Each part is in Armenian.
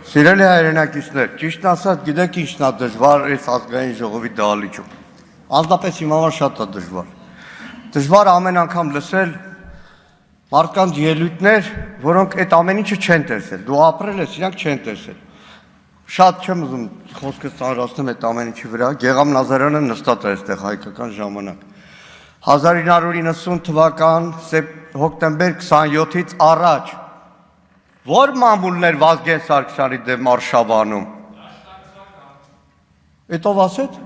Սիրելի հայրենակիցներ, ճիշտ ասած, գիտեք ինչն է դժվար այս ազգային ժողովի դահլիճում։ Անձնապես իմ համար շատ է դժվար։ Դժվար ամեն անգամ լսել մարդկանց ելույթներ, որոնք այդ ամեն ինչը չեն տեսել։ Դու ապրել ես, իրանք չեն տեսել։ Շատ չեմ ուզում խոսքս ծանրացնեմ այդ ամեն ինչի վրա։ Գեգամ Նազարյանը նստած է այստեղ հայկական ժամանակ։ 1990 թվական հոկտեմբեր 27-ից առաջ Որ մամուլներ Վազգեն Սարգսյանի դեմ արշավանում։ Էտով ասეთ։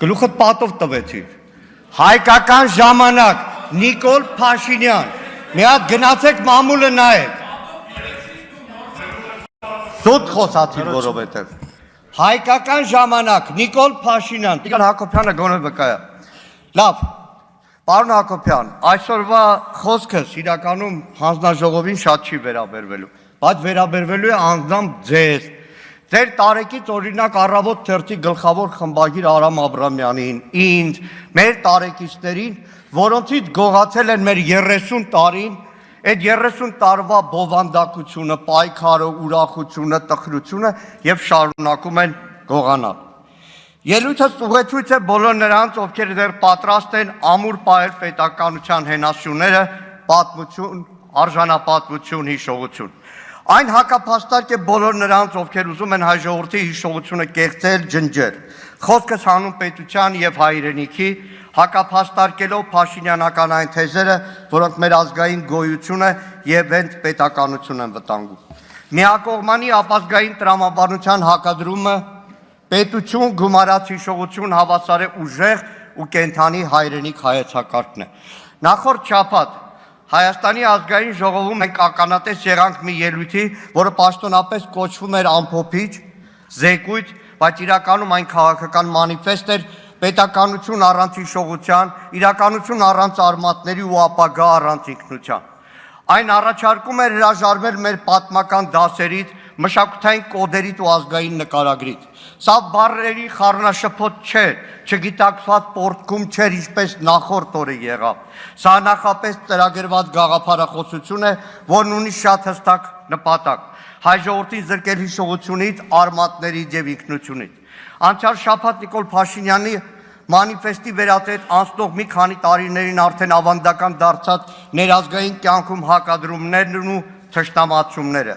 Գլուխդ պատով տվեցի։ Հայկական ժամանակ Նիկոլ Փաշինյան։ Մի հատ գնացեք մամուլը նայեք։ Սուտ խոսացի որովհետև։ Հայկական ժամանակ Նիկոլ Փաշինյան։ Տիկան Հակոբյանը գոնե վկայա։ Լավ։ Պարոն Հակոբյան, այսօրվա խոսքս իրականում հանձնաժողովին շատ չի վերաբերվելու, բայց վերաբերվելու է անձամբ ձեզ։ Ձեր տարեկից օրինակ Առավոտ թերթի գլխավոր խմբագիր Արամ Աբրամյանին, ինձ, մեր տարեկիցներին, որոնցից գողացել են մեր 30 տարին, այդ 30 տարվա բովանդակությունը, պայքարը, ուրախությունը, տխրությունը եւ շարունակում են գողանալ։ Ելույթս ուղեցույց է բոլոր նրանց, ովքեր դեռ պատրաստ են ամուր պահել պետականության հենասյուները, պատմություն, արժանապատվություն, հիշողություն։ Այն հակափաստարկ է բոլոր նրանց, ովքեր ուզում են հայ ժողովրդի հիշողությունը կեղծել, ջնջել։ Խոսքս հանուն պետության եւ հայրենիքի, հակափաստարկելով փաշինյանական այն թեզերը, որոնք մեր ազգային գոյությունը եւ հենց պետականություն են վտանգում։ Միակողմանի ապազգային տրամաբանության հակադրումը պետություն, գումարած հիշողություն, հավասար է ուժեղ ու կենթանի հայրենիք հայեցակարգն է։ Նախորդ շաբաթ Հայաստանի ազգային ժողովում մենք ականատես եղանք մի ելույթի, որը պաշտոնապես կոչվում էր ամփոփիչ, զեկույց, բայց իրականում այն քաղաքական մանիֆեստ էր, պետականություն առանց հիշողության, իրականություն առանց արմատների ու ապագա առանց ինքնության։ Այն առաջարկում էր հրաժարվել մեր պատմական դասերից, մշակութային կոդերից ու ազգային նկարագրից։ Սա բառերի խառնաշփոթ չէ, չգիտակցված պորտքում չէր, ինչպես նախորդ օրը եղավ։ Սա նախապես ծրագրված գաղափարախոսություն է, որն ունի շատ հստակ նպատակ՝ հայ ժողովրդին զրկել հիշողությունից, արմատներից եւ ինքնությունից։ Անցյալ շաբաթ Նիկոլ Փաշինյանի մանիֆեստի վերածեց անցնող մի քանի տարիներին արդեն ավանդական դարձած ներազգային կյանքում հակադրումներն ու թշնամացումները։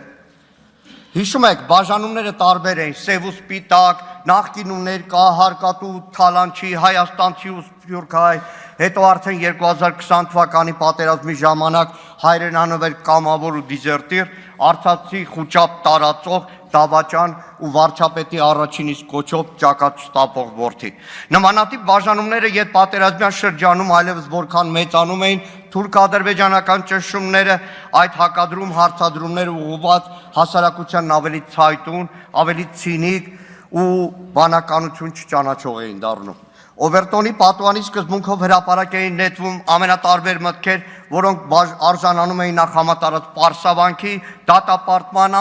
Հիշում եք, բաժանումները տարբեր էին, սև ու սպիտակ, նախկին ու ներկա, հարկատու, թալանչի, հայաստանցի ու սփյուռքահայ, հետո արդեն 2020 թվականի պատերազմի ժամանակ հայրենանվեր կամավոր ու դիզերտիր, արցախցի խուճապ տարածող, դավաճան ու վարչապետի առաջին իսկ կոչով ճակատ շտապող որդի։ Նմանատիպ բաժանումները յետ պատերազմյան շրջանում այլևս որքան մեծանում էին, թուրք-ադրբեջանական ճնշումները, այդ հակադրում հարցադրումները ուղղված հասարակությանն ավելի ցայտուն, ավելի ցինիկ ու բանականություն չճանաչող էին դառնում։ Օվերտոնի պատուանի սկզբունքով հրապարակ էին նետվում ամենատարբեր մտքեր, որոնք արժանանում էին նախ համատարած պարսավանքի, դատապարտման,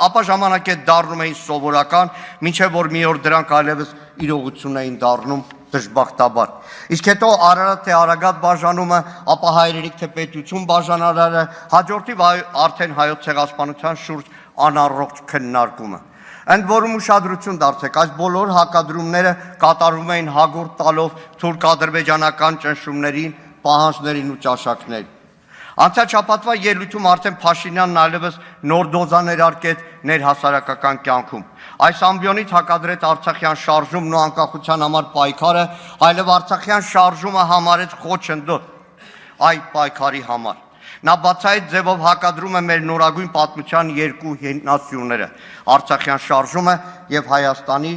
ապա ժամանակ հետ դառնում էին սովորական, մինչև որ մի օր դրանք այլևս իրողություն էին դառնում դժբախտաբար։ Իսկ հետո Արարատ թե Արագատ բաժանումը, ապա հայրենիք թե պետություն բաժանարարը, հաջորդիվ արդեն հայոց ցեղասպանության շուրջ անառողջ քննարկումը։ Ընդ որում ուշադրություն դարձեք, այս բոլոր հակադրումները կատարվում էին հագորդ տալով թուրք-ադրբեջանական ճնշումներին, պահանջներին ու ճաշակներին։ Անցյալ շաբաթվա ելույթում արդեն Փաշինյանն այլևս նոր դոզա ներարկեց ներհասարակական կյանքում։ Այս ամբիոնից հակադրեց արցախյան շարժումն ու անկախության համար պայքարը, այլև արցախյան շարժումը համարեց խոչընդոտ այդ պայքարի համար։ Նա բացահայտ ձևով հակադրում է մեր նորագույն պատմության երկու հենասյուները՝ Արցախյան շարժումը եւ Հայաստանի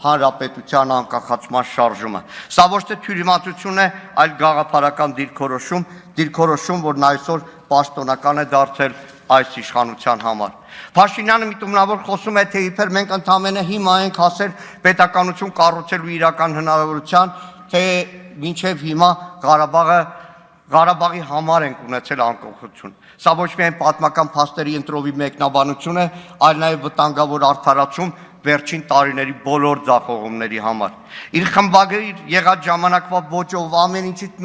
Հանրապետության անկախացման շարժումը։ Սա ոչ թե թյուրիմացություն է, այլ գաղափարական դիրքորոշում, որն այսօր պաշտոնական է դարձել այս իշխանության համար։ Փաշինյանը միտումնավոր խոսում է, թե իբր մենք ընդամենը հիմա ենք հասել պետականություն կառուցելու իրական հնարավորության, թե մինչև հիմա Ղարաբաղի համար ենք ունեցել անկախություն։ Սա ոչ միայն պատմական փաստերի ընտրովի մեկնաբանություն է, այլ նաև վտանգավոր արդարացում վերջին տարիների բոլոր ձախողումների համար։ Իր խմբագրի եղած ժամանակվա ոճով ամեն ինչից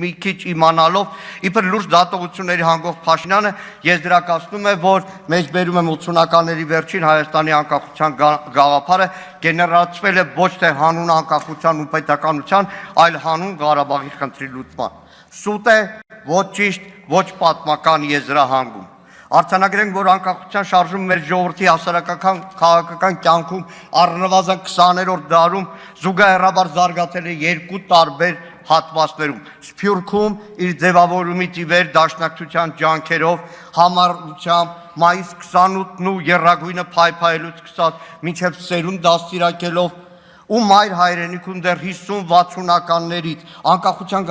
մի քիչ իմանալով իբր լուրջ դատողությունների հանգող Փաշինյանը եզրակացնում է, որ մեծ բերում եմ 80-ականների վերջին Հայաստանի անկախության գաղափարը գեներացվել է ոչ թե հանուն անկախության ու պետականության, այլ հանուն Ղարաբաղի խնդրի լուծման։ Սուտ է, ոչ ճիշտ, ոչ պատմական եզրահանգում։ Արձանագրենք, որ անկախության շարժումը մեր ժողովրդի հասարակական քաղաքական կյանքում առնվազն 20-րդ դարում զուգահեռաբար զարգացել է երկու տարբեր հատվածներում։ Սփյուռքում իր ձևավորումից ի վեր դաշնակցության ջանքերով, համառությամբ, մայիս 28-ն ու եռագույնը փայփայելուց սկսած մինչև սերունդ դաստիարակելով ու մայր հայրենիքում դեռ 50-60-ականներից անկախության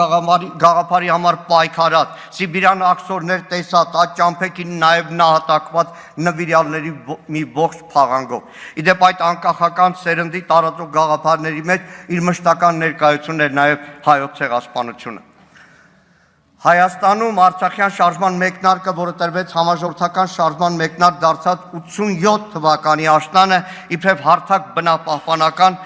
գաղափարի համար պայքարած, Սիբիրյան աքսորներ տեսած, այդ ճամփեքին նաև նահատակված նվիրյալների մի ողջ փաղանգով։ Իդեպ այդ անկախական սերնդի տարածող գաղափարների մեջ իր մշտական ներկայությունն էր նաև հայոց ցեղասպանությունը։ Հայաստանում Արցախյան շարժման մեկնարկը, որը տրվեց համաժողովրդական շարժման մեկնարկ դարձած 87 թվականի աշնանը, իբրև հարթակ բնապահպանական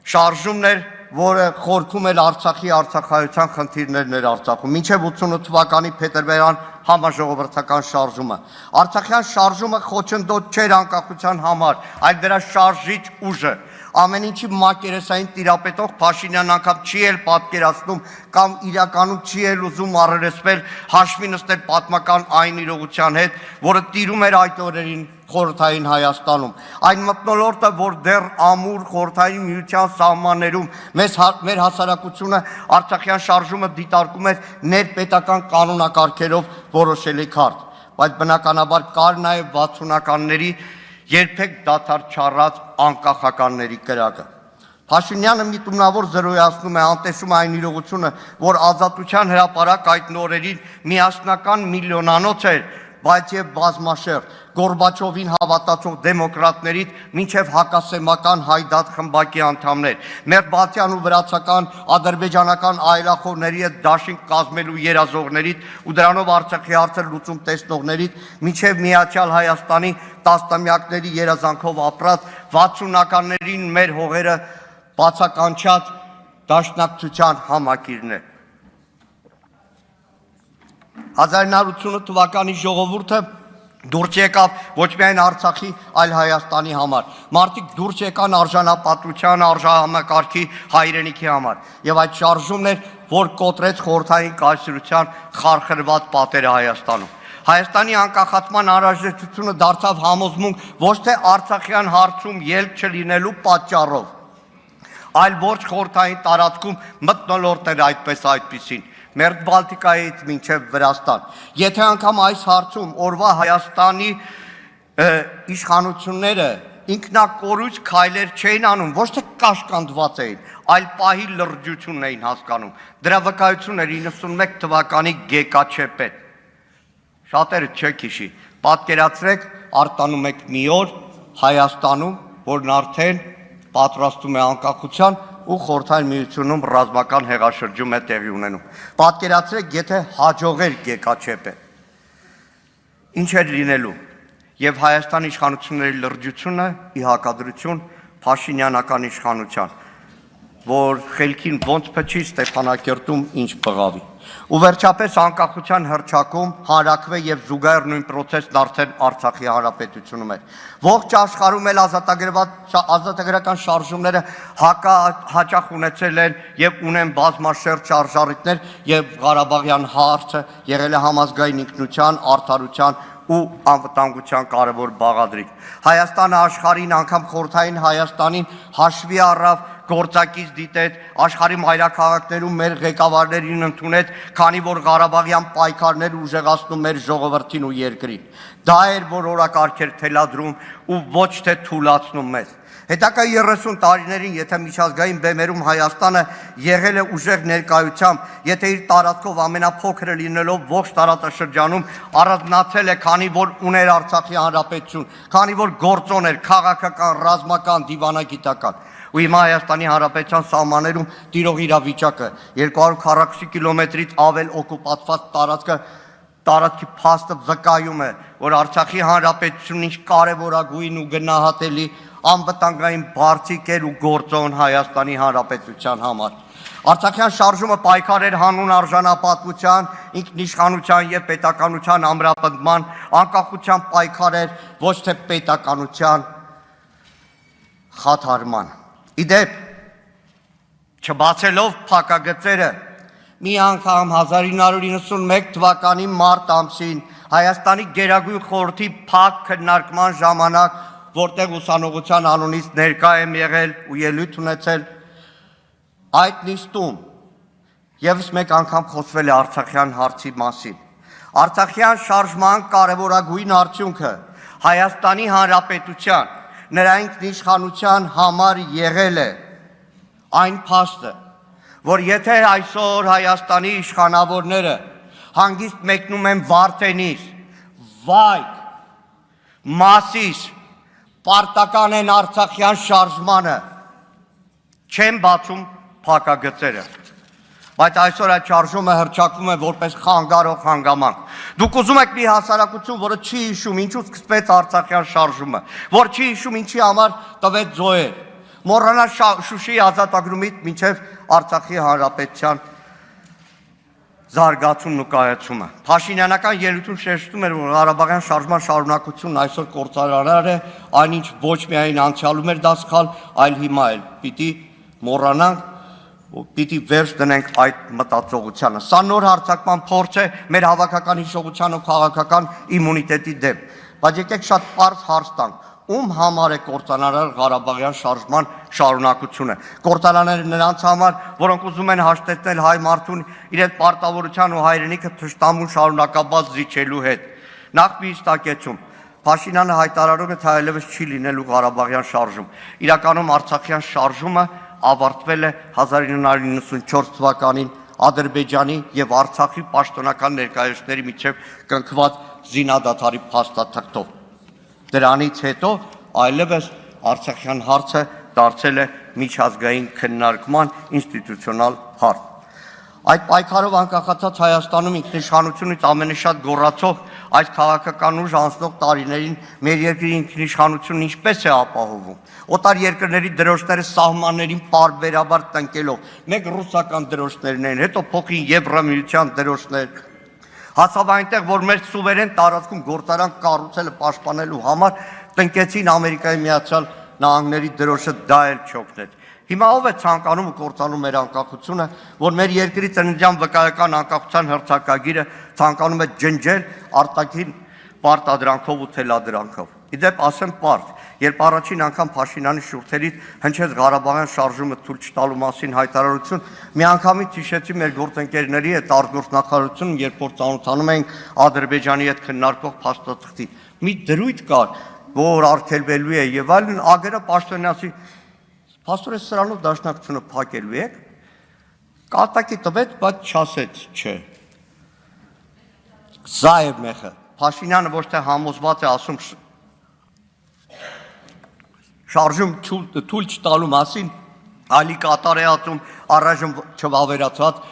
շարժումն էր, որը խորքում էր Արցախի արցախայության խնդիրներն էր Արցախում, մինչև 88 թվականի փետրվարյան համաժողովրդական շարժումը։ Արցախյան շարժումը խոչընդոտ չէր անկախության համար, այլ դրա շարժիչ ուժը։ Ամեն ինչի մակերեսային տիրապետող Փաշինյանն անգամ չի էլ պատկերացնում կամ իրականում չի էլ ուզում առերեսվել հաշվի նստել պատմական այն իրողության հետ, որը տիրում էր այդ օրերին խորհրդային Հայաստանում։ Այն մթնոլորտը, որ դեռ ամուր խորհրդային միության սահմաններում մեր հասարակությունը Արցախյան շարժումը դիտարկում էր ներպետական կանոնակարգերով որոշելի քարտ, բայց բնականաբար կար նաև 60-ականների երբեք դադար չառած անկախականների կրակը։ Փաշինյանը միտումնավոր զրոյացնում է, անտեսում այն իրողությունը, որ ազատության հրապարակ այդ նորերին միասնական միլիոնանոց էր, բայց եւ բազմաշերտ, Գորբաչովին հավատացող դեմոկրատներից մինչև հակասեմական հայդատ խմբակի անդամներ, մեր բալթյան ու վրացական, ադրբեջանական այլախոհների հետ դաշինք կազմելու երազողներից ու դրանով Արցախի հարցը լուծում տեսնողներից, մինչև Միացյալ Հայաստանի տասնամյակների երազանքով ապրած 60-ականներին մեր հողերը բացականչած դաշնակցության համակիրն է։ 1988 թվականի ժողովուրդը դուրս եկավ ոչ միայն Արցախի, այլ Հայաստանի համար։ Մարդիկ դուրս եկան արժանապատվության, արժանամակարգի, հայրենիքի համար։ Եվ այդ շարժումն էր, որ կոտրեց խորհրդային կայսրության խարխրված պատերը Հայաստանում։ Հայաստանի անկախացման անհրաժեշտությունը դարձավ համոզմունք ոչ թե Արցախյան հարցում ելք չլինելու պատճառով, այլ ոչ խորհրդային տարածքում մթնոլորտ էր այդպիսին։ Մերձ Բալտիկայից մինչև Վրաստան։ Եթե անգամ այս հարցում օրվա Հայաստանի իշխանությունները ինքնակորույս քայլեր չէին անում, ոչ թե կաշկանդված էին, այլ պահի լրջությունն էին հասկանում։ Դրա վկայությունն էր 91 թվականի Գեկաչեպեն։ Շատերը չեք հիշի, պատկերացրեք, արտանում եք մի օր Հայաստանում, որն արդեն պատրաստում է անկախության ու խորհրդային միությունում ռազմական հեղաշրջում է տեղի ունենում։ Պատկերացրեք, եթե հաջողեր Գեկաչեպեն, ինչ էր լինելու։ Եվ Հայաստանի իշխանությունների լրջությունը ի հակադրություն Փաշինյանական իշխանության, որ խելքին ոնց փչի Ստեփանակերտում ինչ բղավի։ Ու վերջապես անկախության հռչակում հանրաքվե եւ զուգահեռ նույն process-ն արդեն Արցախի հանրապետությունում էր։ Ողջ աշխարհում էլ ազատագրական շարժումները հաճախ ունեցել են եւ ունեն բազմաշերտ շարժառիթներ եւ Ղարաբաղյան հարցը եղել է համազգային ինքնության, արդարության ու անվտանգության կարևոր բաղադրիչ։ Հայաստանը աշխարհին, անգամ խորհրդային Հայաստանին հաշվի առավ, գործակից դիտեց, աշխարհի մայրաքաղաքներում մեր ղեկավարներին ընդունեց, քանի որ Ղարաբաղյան պայքարներ ուժեղացնում մեր ժողովրդին ու երկրին։ Դա էր, որ օրակարգ էր թելադրում ու ոչ թե թուլացնում մեզ։ Հետագա 30 տարիներին, եթե միջազգային բեմերում Հայաստանը եղել է ուժեղ ներկայությամբ, եթե իր տարածքով ամենափոքրը լինելով ողջ տարածաշրջանում առանձնացել է, քանի որ ուներ Արցախի հանրապետություն, քանի որ գործոն էր քաղաքական, ռազմական, դիվանագիտական։ Ու հիմա Հայաստանի Հանրապետության սահմաններում տիրող իրավիճակը 240 կիլոմետրից ավել օկուպացված տարածքի փաստը վկայում է, որ Արցախի Հանրապետությունն ինչ կարևորագույն ու գնահատելի անվտանգային բարձիկ էր ու գործոն Հայաստանի Հանրապետության համար։ Արցախյան շարժումը պայքար էր հանուն արժանապատվության, ինքնիշխանության եւ պետականության ամրապնդման, անկախության պայքար էր, ոչ թե պետականության խաթարման։ Իդեպ, չբացելով փակագծերը, մի անգամ 1991 թվականի մարտ ամսին Հայաստանի Գերագույն խորհրդի փակ քննարկման ժամանակ, որտեղ ուսանողության անունից ներկա եմ եղել ու ելույթ ունեցել, այդ նիստում եւս մեկ անգամ խոսվել է Արցախյան հարցի մասին։ Արցախյան շարժման կարևորագույն արդյունքը Հայաստանի Հանրապետության նրա ինքնիշխանության համար եղել է այն փաստը, որ եթե այսօր Հայաստանի իշխանավորները հանգիստ մեկնում են Վարդենից, Վայք, Մասիս, պարտական են Արցախյան շարժմանը, չեն բացում փակագծերը, բայց այսօր այդ շարժումը հռչակվում է որպես խանգարող հանգամանք։ Դուք ուզում եք մի հասարակություն, որը չի հիշում ինչու սկսվեց Արցախյան շարժումը, որ չի հիշում ինչի համար տվեց զոհեր, մոռանա Շուշիի ազատագրումից մինչև Արցախի Հանրապետության զարգացումն ու կայացումը։ Փաշինյանական ելույթում շեշտում էր, որ Ղարաբաղյան շարժման շարունակությունն այսօր կործանարար է, այնինչ ոչ միայն անցյալում էր դա սխալ, այլ հիմա էլ պիտի մոռանանք, պիտի վերջ դնենք այդ մտածողությանը։ Սա նոր հարձակման փորձ է մեր հավաքական հիշողության ու քաղաքական իմունիտետի դեմ։ Բայց եկեք շատ պարզ հարց տանք. ում համար է կործանարար Ղարաբաղյան շարժման շարունակությունը։ Կործանարները նրանց համար, որոնք ուզում են հաշտեցնել հայ մարդուն իրենց պարտավորության ու հայրենիքը թշնամուն շարունակաբար զիջելու հետ։ Նախ մի հստակեցում. Փաշինյանը հայտարարում է, թե այլևս չի լինելու Ղարաբաղյան շարժում։ Իրականում Արցախյան շարժումը ավարտվել է 1994 թվականին Ադրբեջանի եւ Արցախի պաշտոնական ներկայացուցիչների միջև կնքված զինադադարի փաստաթղթով։ Դրանից հետո այլևս Արցախյան հարցը դարձել է միջազգային քննարկման ինստիտուցիոնալ հարց։ Այդ պայքարով անկախացած Հայաստանում ինքնիշխանությունից ամենաշատ գոռացող այս քաղաքական ուժ անցնող տարիներին մեր երկրի ինքնիշխանությունն ինչպես է ապահովում։ Օտար երկրների դրոշները սահմաններին պարբերաբար տնկելով, մեկ ռուսական դրոշներն են, հետո փոխին Եվրամիության դրոշներ, հասավ այնտեղ, որ մեր սուվերեն տարածքում գործարան կառուցելը պաշտպանելու համար տնկեցին Ամերիկայի Միացյալ Նահանգների դրոշը, դա էլ չօգնեց։ Հիմա ով է ցանկանում ու կործանում մեր անկախությունը, որ մեր երկրի ծննդյան վկայական անկախության հռչակագիրը ցանկանում է ջնջել արտաքին պարտադրանքով ու թելադրանքով։ Իդեպ ասեմ պարզ, երբ առաջին անգամ Փաշինյանի շուրթերից հնչեց Ղարաբաղյան շարժումը թույլ չտալու մասին հայտարարություն, միանգամից հիշեցի մեր գործընկերների հետ արտգործնախարարությունը, երբ որ ծանոթանում էինք Ադրբեջանի հետ քննարկող փաստաթղթի։ Մի դրույթ կար, որ արգելվելու է եւ այլն, ագերը պաշտոնյացի Փաստորեն սրանով դաշնակցությունը փակելու եք, կատակի տվեց, բայց չասեց չէ։ Սա է մեխը։ Փաշինյանը ոչ թե համոզված է ասում շարժում թույլ չտալու մասին, այլ կատար է ասում առայժմ չվավերացված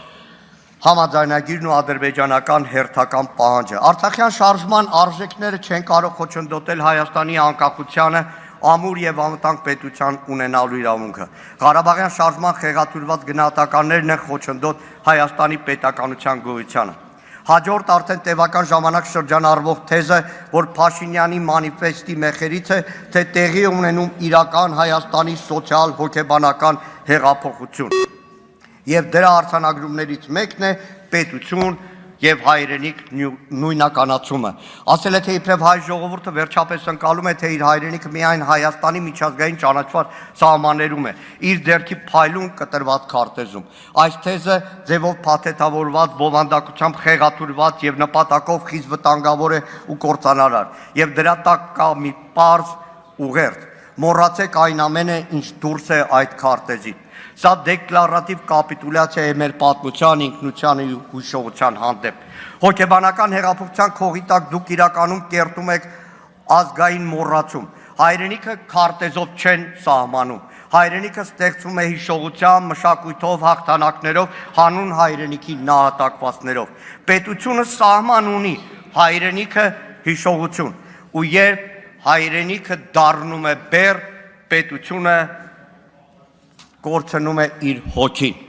համաձայնագիրն ու ադրբեջանական հերթական պահանջը։ Արցախյան շարժման արժեքները չեն կարող խոչընդոտել Հայաստանի անկախությանը ամուր եւ անվտանգ պետության ունենալու իրավունքը։ Ղարաբաղյան շարժման խեղաթյուրված գնահատականներն են խոչընդոտ Հայաստանի պետականության գոյությանը։ Հաջորդ արդեն տևական ժամանակ շրջանառվող թեզը, որ Փաշինյանի մանիֆեստի մեխերից է, թե տեղի ունենում իրական Հայաստանի սոցիալ-հոգեբանական հեղափոխություն։ Եվ դրա արձանագրումներից մեկն է պետություն եւ հայրենիք նույնականացումը։ Ասել է, թե իբրև հայ ժողովուրդը վերջապես ընկալում է, թե իր հայրենիքը միայն Հայաստանի միջազգային ճանաչված սահմաններում է, իր ձեռքի փայլուն կտրված քարտեզում։ Այս թեզը ձևով փաթեթավորված, բովանդակությամբ խեղաթյուրված եւ նպատակով խիստ վտանգավոր է ու կործանարար։ Եվ դրա տակ կա մի պարզ ուղերձ. մոռացեք այն ամենը, ինչ դուրս է այդ քարտեզից։ Սա դեկլարատիվ կապիտուլյացիա է մեր պատմության, ինքնության ու հիշողության հանդեպ։ Հոգեբանական հեղափոխության քողի տակ դուք իրականում կերտում եք ազգային մոռացում։ Հայրենիքը քարտեզով չեն սահմանում։ Հայրենիքը ստեղծվում է հիշողությամբ, մշակույթով, հաղթանակներով, հանուն հայրենիքի նահատակվածներով։ Պետությունը սահման ունի, հայրենիքը հիշողություն։ Ու երբ հայրենիքը դառնում է բեռ, պետությունը կորցնում է իր հոգին։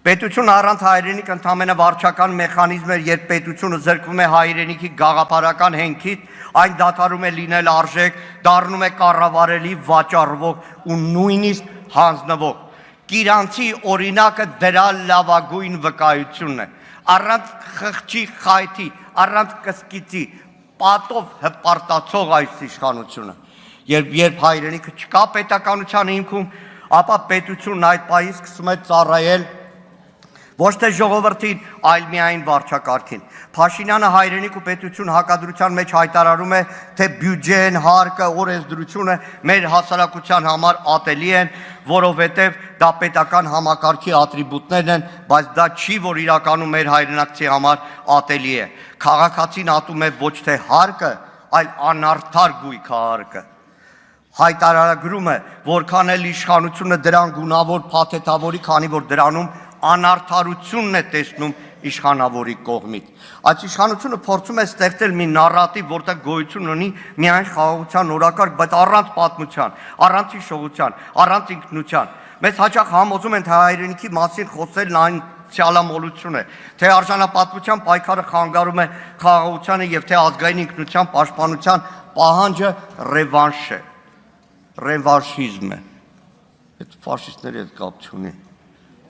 Պետությունը առանց հայրենիք ընդամենը վարչական մեխանիզմ էր, երբ պետությունը զրկվում է հայրենիքի գաղափարական հենքից, այն դադարում է լինել արժեք, դառնում է կառավարելի, վաճառվող ու նույնիսկ հանձնվող։ Կիրանցի օրինակը դրա լավագույն վկայությունն է։ Առանց խղճի խայթի, առանց կսկիծի, պատով հպարտացող այս իշխանությունը։ Երբ հայրենիքը չկա պետականության հիմքում, ապա պետությունն այդ պահից սկսում է ծառայել ոչ թե ժողովրդին, այլ միայն վարչակարգին։ Փաշինյանը հայրենիք ու պետություն հակադրության մեջ հայտարարում է, թե բյուջեն, հարկը, օրենսդրությունը մեր հասարակության համար ատելի են, որովհետև դա պետական համակարգի ատրիբուտներն են, բայց դա չի, որ իրականում մեր հայրենակցի համար ատելի է։ Քաղաքացին ատում է ոչ թե հարկը, այլ անարդար գույքը հարկը։ Հայտարարագրում է, որքան էլ իշխանությունը դրան գունավոր փաթեթավորի, քանի որ դրանում անարդարությունն է տեսնում իշխանավորի կողմից։ Այս իշխանությունը փորձում է ստեղծել մի նարատիվ, որտեղ գոյություն ունի միայն խաղաղության օրակարգ, բայց առանց պատմության, առանց հիշողության, առանց ինքնության։ Մեզ հաճախ համոզում են, թե հայրենիքի մասին խոսելն այն ցյալամոլություն է, թե արժանապատվության պայքարը խանգարում է խաղաղությանը եւ թե ազգային ինքնության պաշտպանության պահանջը ռևանշ է, ռևանշիզմ է։ Այդ ֆաշիստների հետ կապ չունի։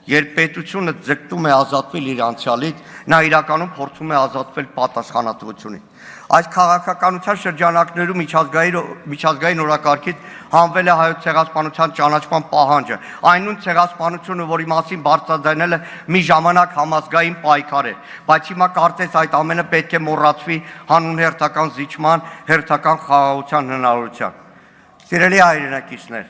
Երբ պետությունը ձգտում է ազատվել իր անցյալից, նա իրականում փորձում է ազատվել պատասխանատվությունից։ Այս քաղաքականության շրջանակներում միջազգային օրակարգից հանվել է հայոց ցեղասպանության ճանաչման պահանջը, այն նույն ցեղասպանությունը, որի մասին բարձրաձայնելը մի ժամանակ համազգային պայքար էր, բայց հիմա կարծես այդ ամենը պետք է մոռացվի հանուն հերթական զիջման, հերթական խաղաղության հնարավորության։ Սիրելի հայրենակիցներ,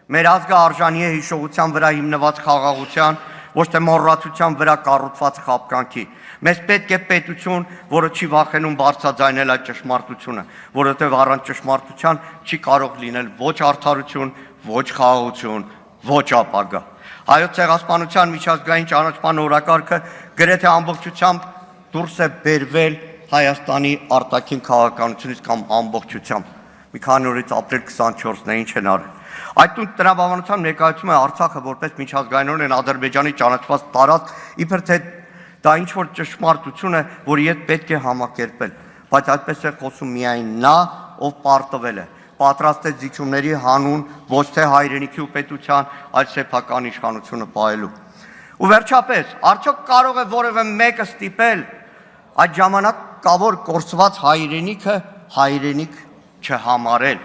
մեր ազգը արժանի է հիշողության վրա հիմնված խաղաղության, ոչ թե մոռացության վրա կառուցված խաբկանքի։ Մեզ պետք է պետություն, որը չի վախենում բարձրաձայնել այդ ճշմարտությունը, որովհետև առանց ճշմարտության չի կարող լինել ոչ արդարություն, ոչ խաղաղություն, ոչ ապագա։ Հայոց ցեղասպանության միջազգային ճանաչման օրակարգը գրեթե ամբողջությամբ դուրս է բերվել Հայաստանի արտաքին քաղաքականությունից կամ ամբողջությամբ։ Մի քանի օրից ապրիլ 24-ն է, ինչ են արել։ Այդ տրամաբանության ներկայացում է Արցախը որպես միջազգայինորեն Ադրբեջանի ճանաչված տարածք, իբր թե դա ինչ-որ ճշմարտություն է, որի հետ պետք է համակերպել, բայց այդպես է խոսում միայն նա, ով պարտվել է, պատրաստ է զիջումների հանուն ոչ թե հայրենիքի ու պետության, այլ սեփական իշխանությունը պահելու։ Ու վերջապես, արդյոք կարող է որևէ մեկը ստիպել այդ ժամանակավոր կորսված հայրենիքը հայրենիք չհամարել։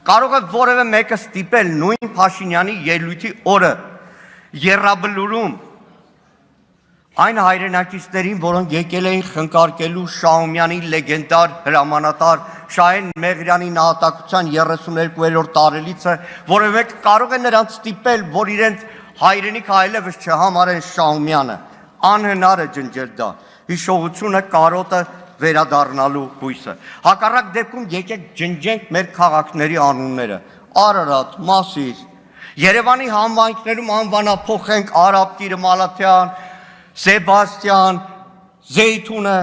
Կարող է որևէ մեկը ստիպել նույն Փաշինյանի ելույթի օրը եռաբլուրում այն հայրենակիցներին, որոնք եկել էին խնկարկելու Շահումյանի լեգենդար հրամանատար Շահեն Մեղրյանի նահատակության 32-րդ տարելիցը, որևէ մեկը կարող է նրանց ստիպել, որ իրենց հայրենիքը այլևս չհամարեն Շահումյանը։ Անհնար է ջնջել դա։ Հիշողությունը կարոտը վերադառնալու հույսը։ Հակառակ դեպքում եկեք ջնջենք մեր քաղաքների անունները։ Արարատ, Մասիս, Երևանի համայնքներում անվանափոխենք Արաբկիրը, Մալաթյան, Սեբաստիան, Զեյթունը,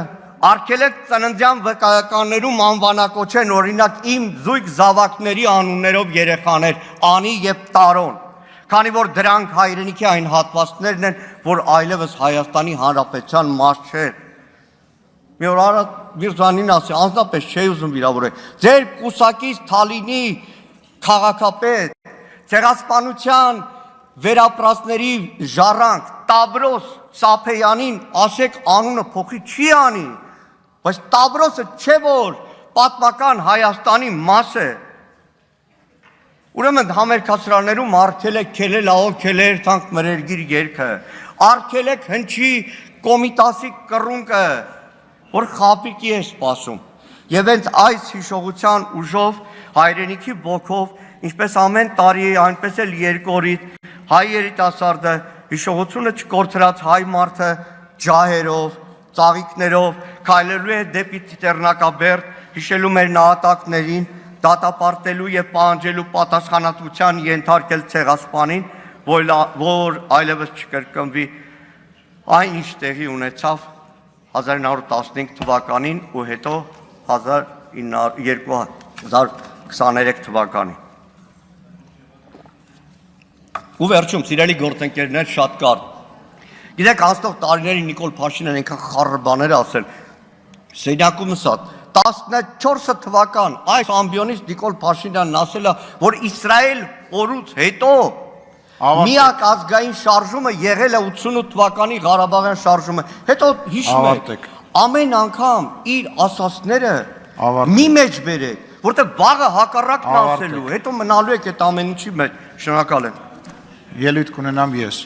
արգելեք ծննդյան վկայականներում անվանակոչեն օրինակ իմ զույգ զավակների անուններով երեխաներ, Անի եւ Տարոն, քանի որ դրանք հայրենիքի այն հատվածներն են, որ այլևս Հայաստանի Հանրապետության մաս չէ։ Մի օր Արադ Միրզանին ասի, անձնապես չէի ուզում վիրավորել, ձեր կուսակից Թալինի քաղաքապետ, ցեղասպանության վերապրածների ժառանգ Տավրոս Սափեյանին ասեք անունը փոխի չի անի, բայց Տավրոսը չէ որ պատմական Հայաստանի մաս է։ Ուրեմն համերգացրաններում արգելեք քելել աղոք քելեր թանք մրերգիր երգը, արգելեք հնչի կոմիտասի կռունկը, որ խապիկի է սպասում։ Եվ հենց այս հիշողության ուժով, հայրենիքի ոգով, ինչպես ամեն տարի, այնպես էլ երկորից հայ երիտասարդը հիշողությունը չկորցրած հայ մարդը ջահերով, ծաղիկներով քայլելու է դեպի Ծիծեռնակաբերդ, հիշելու մեր նահատակներին, դատապարտելու եւ պահանջելու պատասխանատվության ենթարկել ցեղասպանին, որ այլևս չկրկնվի այն ինչ տեղի ունեցավ 1915 թվականին ու հետո 2023 թվականին։ Ու վերջում սիրելի գործընկերներ շատ կար։ Գիտեք, անցնող տարիներին Նիկոլ Փաշինյանը այնքան խառը բաներ ասել։ Սենակում ասած 14 թվական այս ամբիոնից Նիկոլ Փաշինյանն ասել է, որ Իսրայել օրուց հետո միակ ազգային շարժումը եղել է 88 թվականի Ղարաբաղյան շարժումը։ Հետո հիշում եք, ամեն անգամ իր ասածները մի մեջ բերեք, որտեղ վաղը հակառակն ասելու, հետո մնալու եք այդ ամեն ինչի մեջ։ Շնորհակալ եմ։ Ելույթ կունենամ ես։